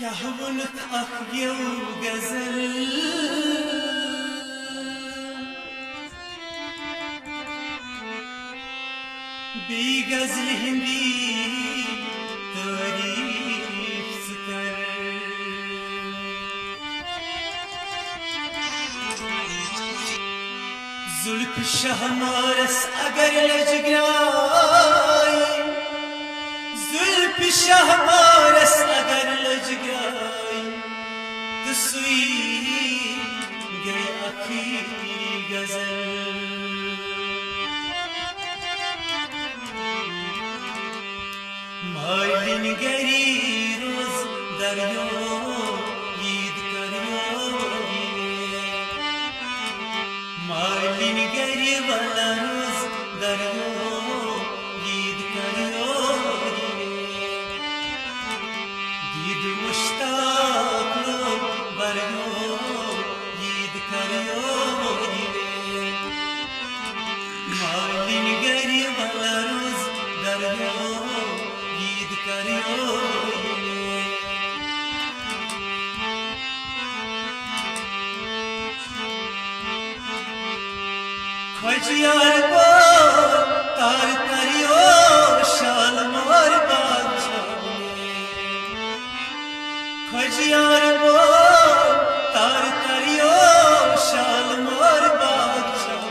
يهونك أخي وغزل بغزل هندي تاريخ سكر زلف الشهمارس أقر لجقراي زلف الشهمارس أقر لجقراي تسوي جاي أخي غزل مايلين گری روز دریا یید کریو مايلين گری والا روز دریا یید کریو دید مشتاق لو بریا یید کریو مايلين گری والا روز دریا खजियार को तार करियो शाल मार बादशाह खजियार को तार करियो शाल मार बादशाह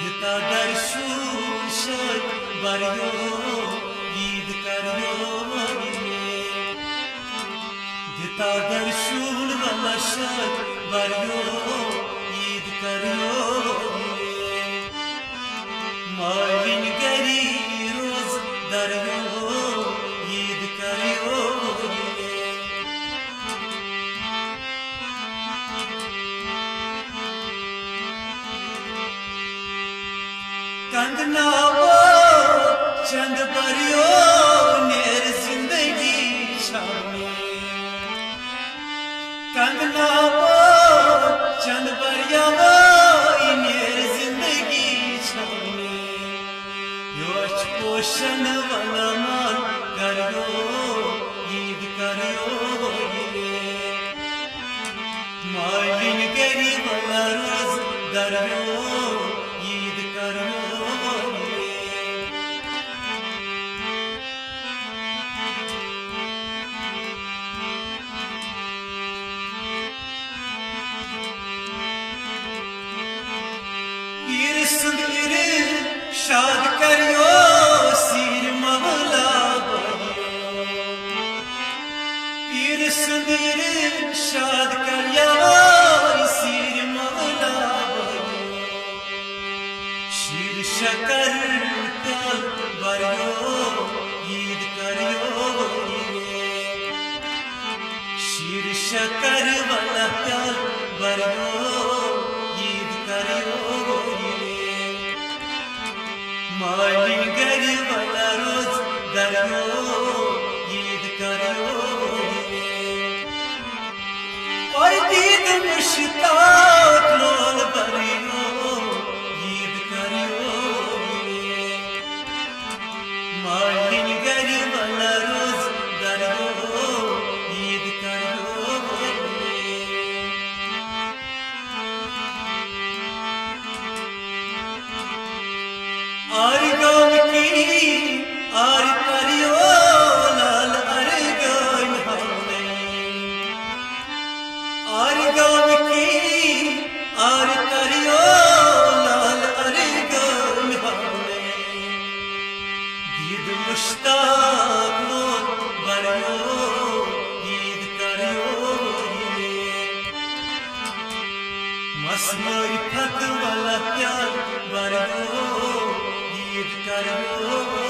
दिता दर्शन शर बरियो ईद करियो दिता दर्शन वाला शर बरियो ईद करियो मायलिन गरी रोज दरियो ईद करियो कंगना वो चंद बरियो नेर जिंदगी शामी कंगना वो चंद बरिया नेर जिंदगी शामी योच पोषण वाला मान करियो ईद करियो मायलिन गरी वाला रोज दरियो ईद करियो शाद करियो सिर मवला पीर सुंदर शाद करियो सिर मवला शीर शकर प्याल बरियो ईद करियो शीर शकर वाला प्याल बरियो ईद करियो मायलिन गरी वाला रोज दरियो ईद करियो ओए दीद मुश्ताक लोल बरियो ईद करियो मायलिन गरी वाला रोज दरियो ईद करियो आर गाँव की आर करियो लाल आर गाँव हमने आर गाँव की आर करियो लाल आर गाँव हमने दीद मुश्ताक लो बरियो ईद करियो मसमारी फत वाला प्यार बरियो ईद करियो